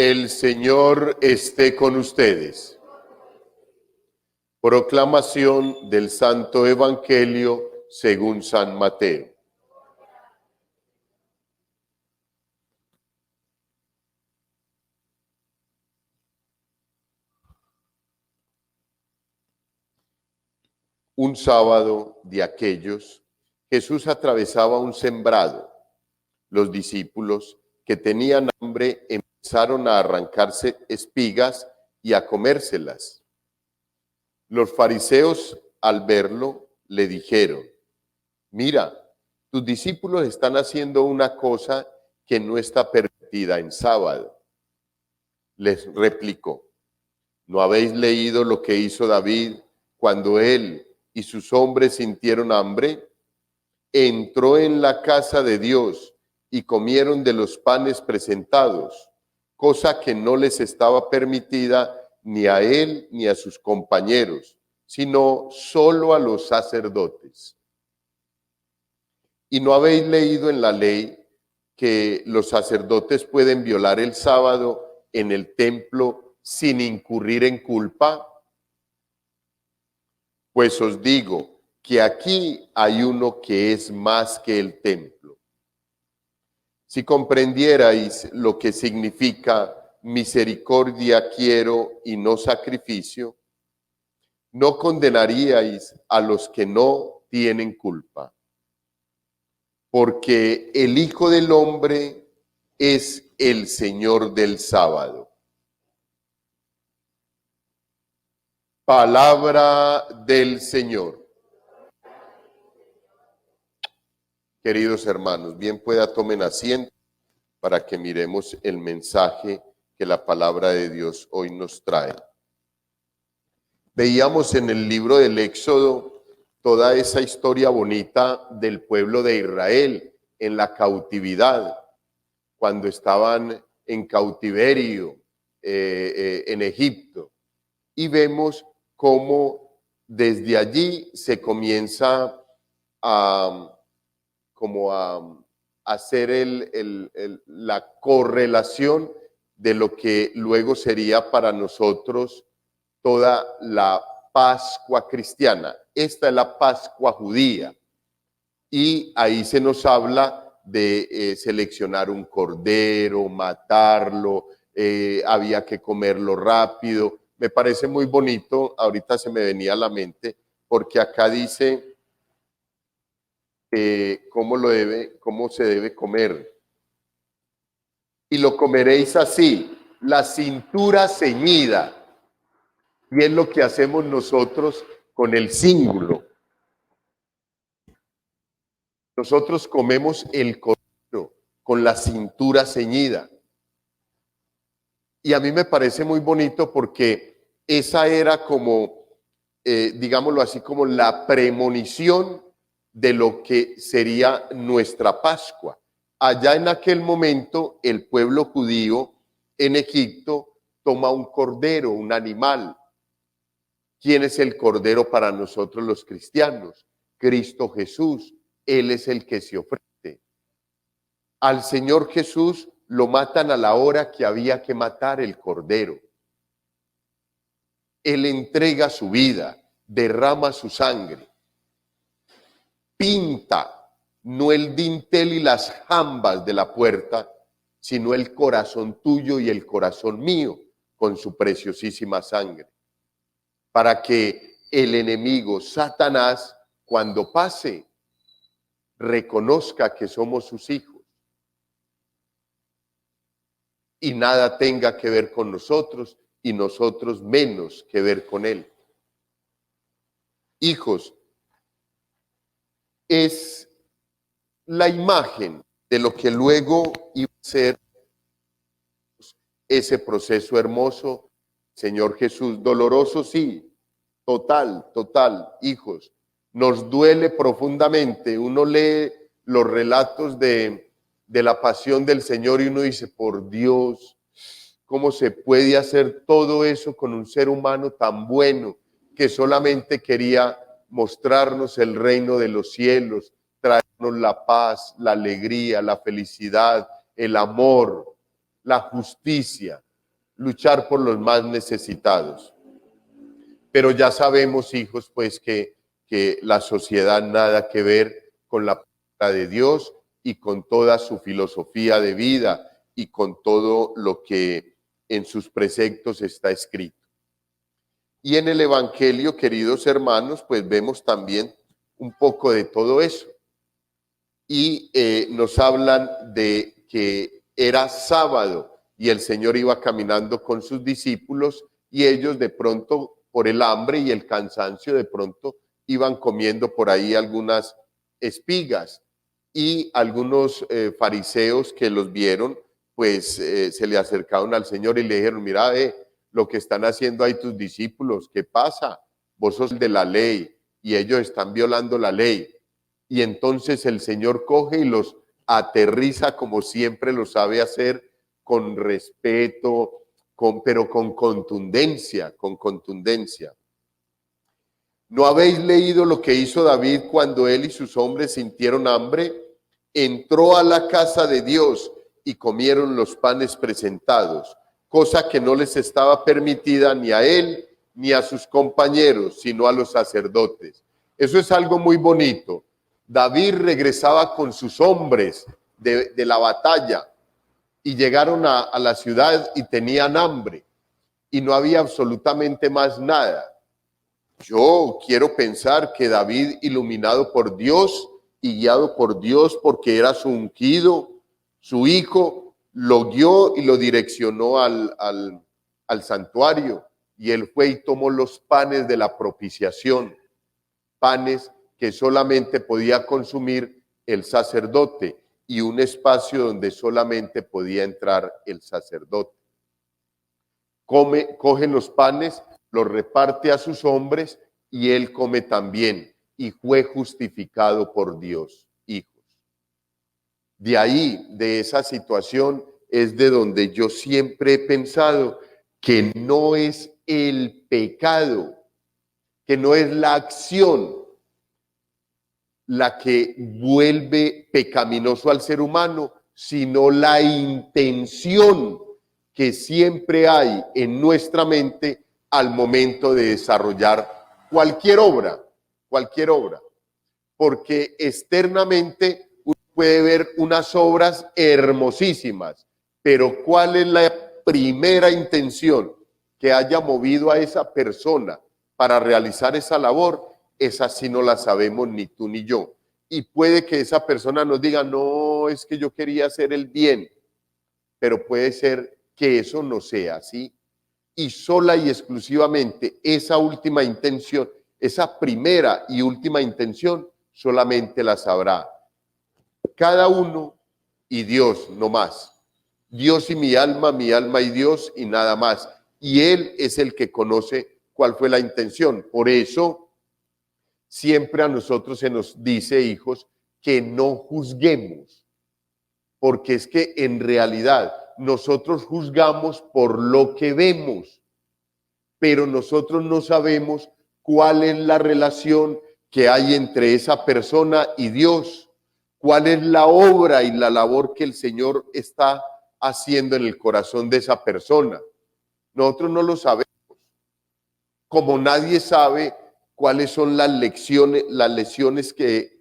El Señor esté con ustedes. Proclamación del Santo Evangelio según San Mateo. Un sábado de aquellos, Jesús atravesaba un sembrado. Los discípulos, que tenían hambre, empezaron a arrancarse espigas y a comérselas. Los fariseos, al verlo, le dijeron: mira, tus discípulos están haciendo una cosa que no está permitida en sábado. Les replicó: ¿no habéis leído lo que hizo David cuando él y sus hombres sintieron hambre? Entró en la casa de Dios y comieron de los panes presentados, cosa que no les estaba permitida ni a él ni a sus compañeros, sino solo a los sacerdotes. ¿Y no habéis leído en la ley que los sacerdotes pueden violar el sábado en el templo sin incurrir en culpa? Pues os digo que aquí hay uno que es más que el templo. Si comprendierais lo que significa misericordia quiero y no sacrificio, no condenaríais a los que no tienen culpa. Porque el Hijo del Hombre es el Señor del sábado. Palabra del Señor. Queridos hermanos, bien pueda tomen asiento para que miremos el mensaje que la palabra de Dios hoy nos trae. Veíamos en el libro del Éxodo toda esa historia bonita del pueblo de Israel en la cautividad, cuando estaban en cautiverio en Egipto. Y vemos cómo desde allí se comienza a hacer la correlación de lo que luego sería para nosotros toda la Pascua cristiana. Esta es la Pascua judía. Y ahí se nos habla de seleccionar un cordero, matarlo, había que comerlo rápido. Me parece muy bonito, ahorita se me venía a la mente, porque acá dice cómo se debe comer. Y lo comeréis así, la cintura ceñida. Y es lo que hacemos nosotros con el cíngulo. Nosotros comemos el cordero con la cintura ceñida. Y a mí me parece muy bonito porque esa era como, digámoslo así, como la premonición de lo que sería nuestra Pascua. Allá en aquel momento, el pueblo judío en Egipto toma un cordero, un animal. ¿Quién es el cordero para nosotros los cristianos? Cristo Jesús. Él es el que se ofrece. Al Señor Jesús lo matan a la hora que había que matar el cordero. Él entrega su vida, derrama su sangre. Pinta no el dintel y las jambas de la puerta, sino el corazón tuyo y el corazón mío con su preciosísima sangre. Para que el enemigo, Satanás, cuando pase, reconozca que somos sus hijos y nada tenga que ver con nosotros y nosotros menos que ver con él. Hijos, es la imagen de lo que luego iba a ser ese proceso hermoso, Señor Jesús, doloroso sí, total, hijos, nos duele profundamente. Uno lee los relatos de la pasión del Señor y uno dice, por Dios, ¿cómo se puede hacer todo eso con un ser humano tan bueno que solamente quería mostrarnos el reino de los cielos, traernos la paz, la alegría, la felicidad, el amor, la justicia? luchar por los más necesitados. Pero ya sabemos, hijos, pues que la sociedad nada que ver con la palabra de Dios y con toda su filosofía de vida y con todo lo que en sus preceptos está escrito. Y en el Evangelio, queridos hermanos, pues vemos también un poco de todo eso. Y nos hablan de que era sábado y el Señor iba caminando con sus discípulos y ellos de pronto, por el hambre y el cansancio, de pronto iban comiendo por ahí algunas espigas. Y algunos fariseos que los vieron, pues se le acercaron al Señor y le dijeron: mira, lo que están haciendo ahí tus discípulos, ¿qué pasa? Vos sos de la ley y ellos están violando la ley. Y entonces el Señor coge y los aterriza como siempre lo sabe hacer, con respeto, pero con contundencia, con contundencia. ¿No habéis leído lo que hizo David cuando él y sus hombres sintieron hambre? Entró a la casa de Dios y comieron los panes presentados, cosa que no les estaba permitida ni a él ni a sus compañeros, sino a los sacerdotes. Eso es algo muy bonito. David regresaba con sus hombres de la batalla y llegaron a la ciudad y tenían hambre y no había absolutamente más nada. Yo quiero pensar que David, iluminado por Dios y guiado por Dios porque era su ungido, su hijo, lo guió y lo direccionó al santuario. Y él fue y tomó los panes de la propiciación, panes que solamente podía consumir el sacerdote y un espacio donde solamente podía entrar el sacerdote. Coge los panes, los reparte a sus hombres y él come también y fue justificado por Dios, hijos. De ahí, de esa situación, es de donde yo siempre he pensado que no es el pecado, que no es la acción la que vuelve pecaminoso al ser humano, sino la intención que siempre hay en nuestra mente al momento de desarrollar cualquier obra, porque externamente uno puede ver unas obras hermosísimas, pero ¿cuál es la primera intención que haya movido a esa persona para realizar esa labor? Esa sí no la sabemos ni tú ni yo. Y puede que esa persona nos diga: no, es que yo quería hacer el bien, pero puede ser que eso no sea así. Y sola y exclusivamente esa última intención, esa primera y última intención, solamente la sabrá cada uno y Dios, no más. Dios y mi alma y Dios y nada más. Y Él es el que conoce cuál fue la intención. Por eso, siempre a nosotros se nos dice, hijos, que no juzguemos, porque es que en realidad nosotros juzgamos por lo que vemos, pero nosotros no sabemos cuál es la relación que hay entre esa persona y Dios, cuál es la obra y la labor que el Señor está haciendo en el corazón de esa persona. Nosotros no lo sabemos, como nadie sabe cuáles son las lecciones que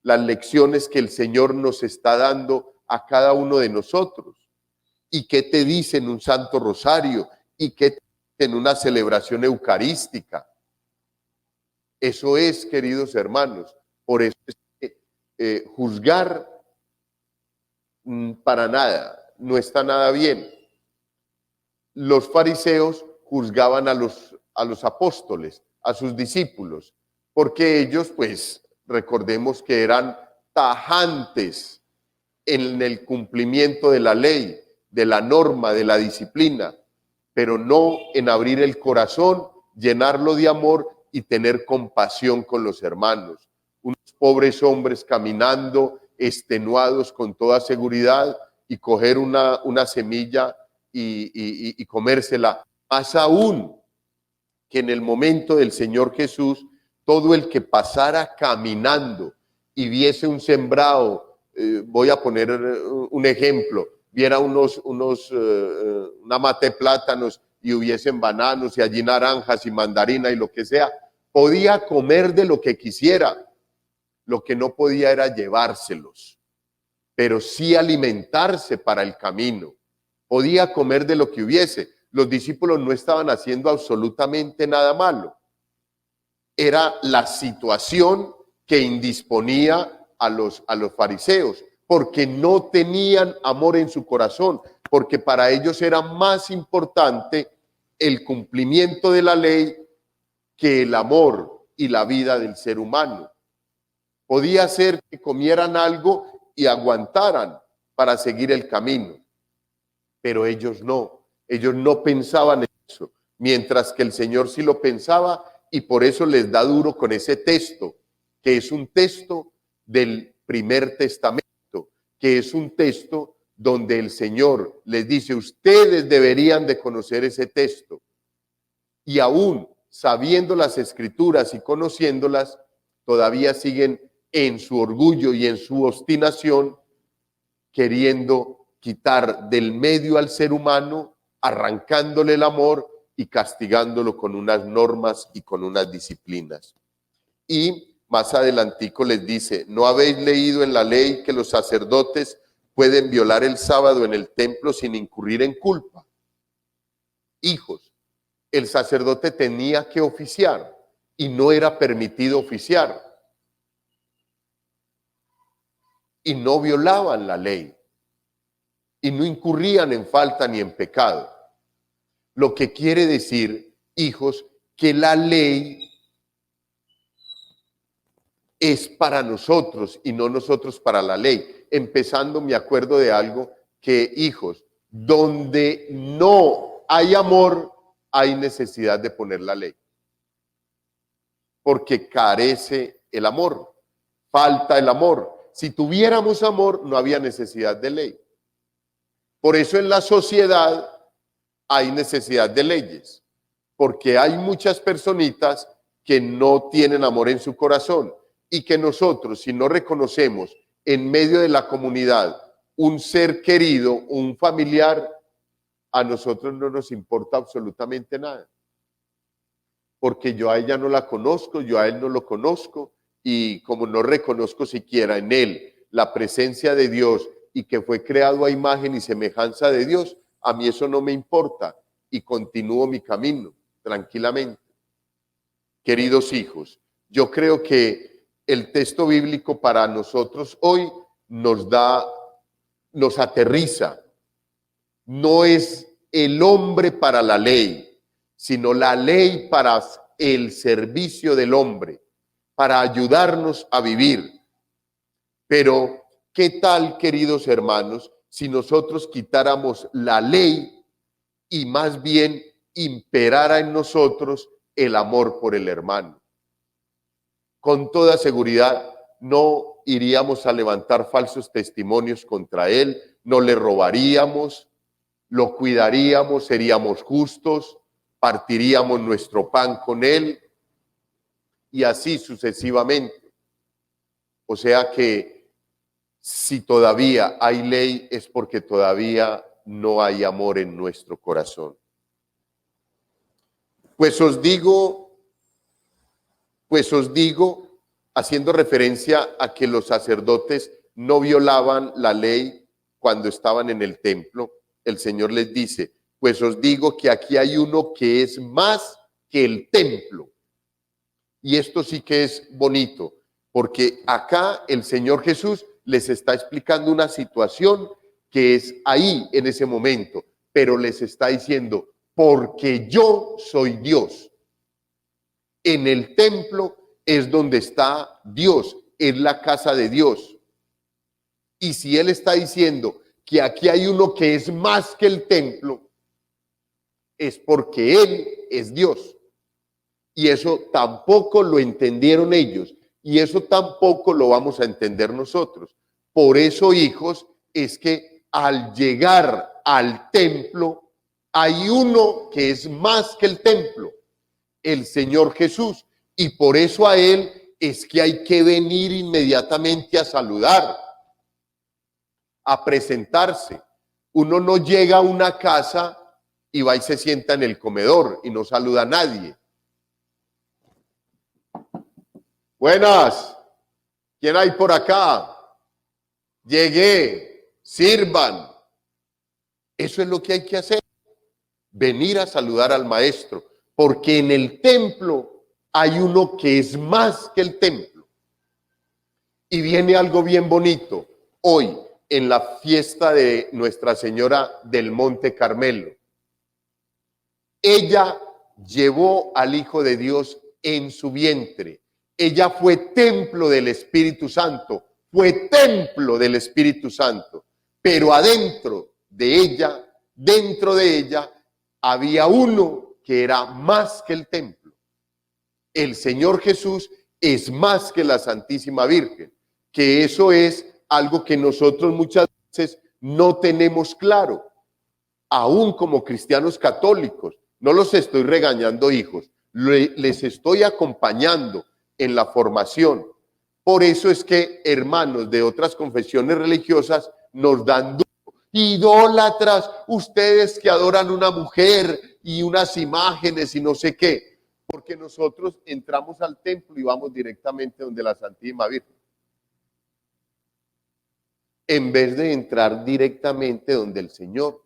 el Señor nos está dando a cada uno de nosotros. ¿Y qué te dice en un Santo Rosario? ¿Y qué te dice en una celebración eucarística? Eso es, queridos hermanos, por eso es que juzgar para nada, no está nada bien. Los fariseos juzgaban a los apóstoles, a sus discípulos, porque ellos, pues, recordemos que eran tajantes en el cumplimiento de la ley, de la norma, de la disciplina, pero no en abrir el corazón, llenarlo de amor y tener compasión con los hermanos. Unos pobres hombres caminando, extenuados con toda seguridad, y coger una semilla y comérsela. Más aún que en el momento del Señor Jesús, todo el que pasara caminando y viese un sembrado, voy a poner un ejemplo, viera una mata de plátanos y hubiesen bananos y allí naranjas y mandarina y lo que sea, podía comer de lo que quisiera. Lo que no podía era llevárselos, pero sí alimentarse para el camino. Podía comer de lo que hubiese. Los discípulos no estaban haciendo absolutamente nada malo. Era la situación que indisponía a los fariseos, porque no tenían amor en su corazón, porque para ellos era más importante el cumplimiento de la ley que el amor y la vida del ser humano. Podía ser que comieran algo y aguantaran para seguir el camino, pero ellos no pensaban en eso, mientras que el Señor sí lo pensaba, y por eso les da duro con ese texto, que es un texto del Primer Testamento, que es un texto donde el Señor les dice, ustedes deberían de conocer ese texto, y aún sabiendo las Escrituras y conociéndolas, todavía siguen en su orgullo y en su obstinación, queriendo quitar del medio al ser humano, arrancándole el amor y castigándolo con unas normas y con unas disciplinas. Y más adelantico les dice, ¿no habéis leído en la ley que los sacerdotes pueden violar el sábado en el templo sin incurrir en culpa? Hijos, el sacerdote tenía que oficiar y no era permitido oficiar. Y no violaban la ley. Y no incurrían en falta ni en pecado. Lo que quiere decir, hijos, que la ley es para nosotros y no nosotros para la ley. Empezando, me acuerdo de algo que, hijos, donde no hay amor, hay necesidad de poner la ley. Porque carece el amor, falta el amor. Si tuviéramos amor, no había necesidad de ley. Por eso en la sociedad hay necesidad de leyes, porque hay muchas personitas que no tienen amor en su corazón y que nosotros, si no reconocemos en medio de la comunidad un ser querido, un familiar, a nosotros no nos importa absolutamente nada. Porque yo a ella no la conozco, yo a él no lo conozco, y como no reconozco siquiera en él la presencia de Dios y que fue creado a imagen y semejanza de Dios, a mí eso no me importa y continúo mi camino tranquilamente. Queridos hijos, yo creo que el texto bíblico para nosotros hoy nos aterriza. No es el hombre para la ley, sino la ley para el servicio del hombre, para ayudarnos a vivir. Pero, ¿qué tal, queridos hermanos, si nosotros quitáramos la ley y más bien imperara en nosotros el amor por el hermano? Con toda seguridad no iríamos a levantar falsos testimonios contra él, no le robaríamos, lo cuidaríamos, seríamos justos, partiríamos nuestro pan con él y así sucesivamente. O sea que si todavía hay ley es porque todavía no hay amor en nuestro corazón. Pues os digo, haciendo referencia a que los sacerdotes no violaban la ley cuando estaban en el templo, el Señor les dice, pues os digo que aquí hay uno que es más que el templo. Y esto sí que es bonito, porque acá el Señor Jesús les está explicando una situación que es ahí en ese momento, pero les está diciendo, porque yo soy Dios. En el templo es donde está Dios, es la casa de Dios. Y si Él está diciendo que aquí hay uno que es más que el templo, es porque Él es Dios. Y eso tampoco lo entendieron ellos, y eso tampoco lo vamos a entender nosotros. Por eso, hijos, es que al llegar al templo, hay uno que es más que el templo, el Señor Jesús, y por eso a Él es que hay que venir inmediatamente a saludar, a presentarse, Uno no llega a una casa y va y se sienta en el comedor y no saluda a nadie. Buenas, ¿quién hay por acá? Llegué, sirvan. Eso es lo que hay que hacer, venir a saludar al maestro, porque en el templo hay uno que es más que el templo. Y viene algo bien bonito hoy en la fiesta de Nuestra Señora del Monte Carmelo. Ella llevó al Hijo de Dios en su vientre. Ella fue templo del Espíritu Santo, fue templo del Espíritu Santo, pero adentro de ella, dentro de ella, había uno que era más que el templo. El Señor Jesús es más que la Santísima Virgen, que eso es algo que nosotros muchas veces no tenemos claro, aún como cristianos católicos. No los estoy regañando, hijos, les estoy acompañando en la formación. Por eso es que hermanos de otras confesiones religiosas nos dan duro. Idólatras, ustedes que adoran una mujer y unas imágenes y no sé qué, porque nosotros entramos al templo y vamos directamente donde la Santísima Virgen, en vez de entrar directamente donde el Señor,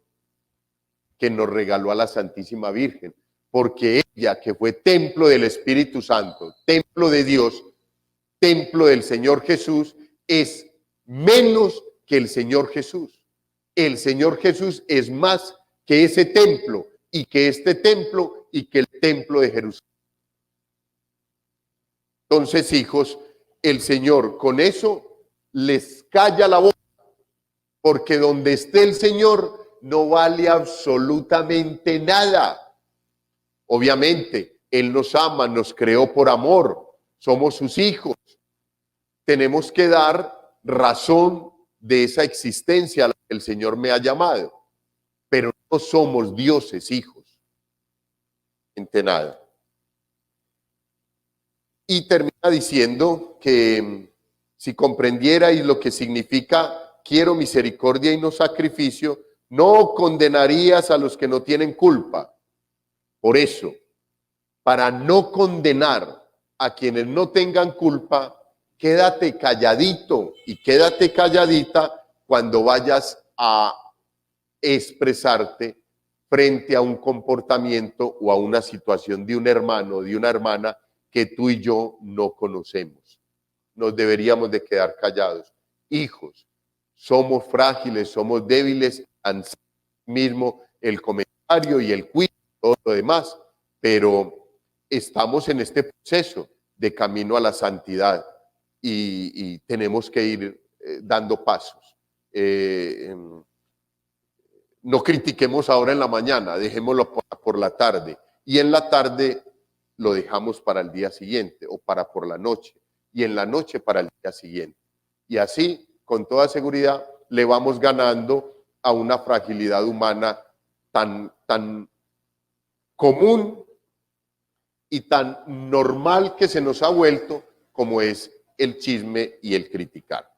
que nos regaló a la Santísima Virgen, porque ella, que fue templo del Espíritu Santo, templo de Dios, templo del Señor Jesús, es menos que el Señor Jesús. El Señor Jesús es más que ese templo, y que este templo, y que el templo de Jerusalén. Entonces, hijos, el Señor con eso les calla la boca, porque donde esté el Señor no vale absolutamente nada. Obviamente, Él nos ama, nos creó por amor, somos sus hijos. Tenemos que dar razón de esa existencia a la que el Señor me ha llamado, pero no somos dioses, hijos, nada. Y termina diciendo que si comprendierais lo que significa quiero misericordia y no sacrificio, no condenarías a los que no tienen culpa. Por eso, para no condenar a quienes no tengan culpa, quédate calladito y quédate calladita cuando vayas a expresarte frente a un comportamiento o a una situación de un hermano o de una hermana que tú y yo no conocemos. Nos deberíamos de quedar callados. Hijos, somos frágiles, somos débiles, mismo el comentario y el juicio, todo lo demás, pero estamos en este proceso de camino a la santidad y tenemos que ir dando pasos. No critiquemos ahora en la mañana, dejémoslo por la tarde, y en la tarde lo dejamos para el día siguiente o para por la noche, y en la noche para el día siguiente. Y así, con toda seguridad, le vamos ganando a una fragilidad humana tan común y tan normal que se nos ha vuelto como es el chisme y el criticar.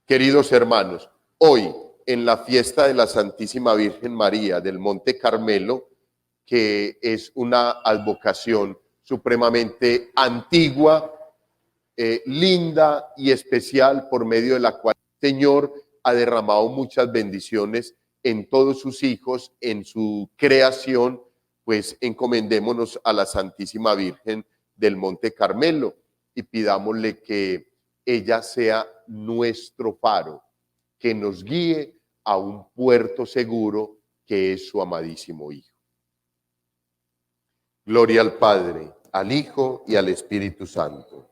Queridos hermanos, hoy en la fiesta de la Santísima Virgen María del Monte Carmelo, que es una advocación supremamente antigua, linda y especial, por medio de la cual el Señor ha derramado muchas bendiciones en todos sus hijos, en su creación, pues encomendémonos a la Santísima Virgen del Monte Carmelo y pidámosle que ella sea nuestro faro, que nos guíe a un puerto seguro que es su amadísimo Hijo. Gloria al Padre, al Hijo y al Espíritu Santo.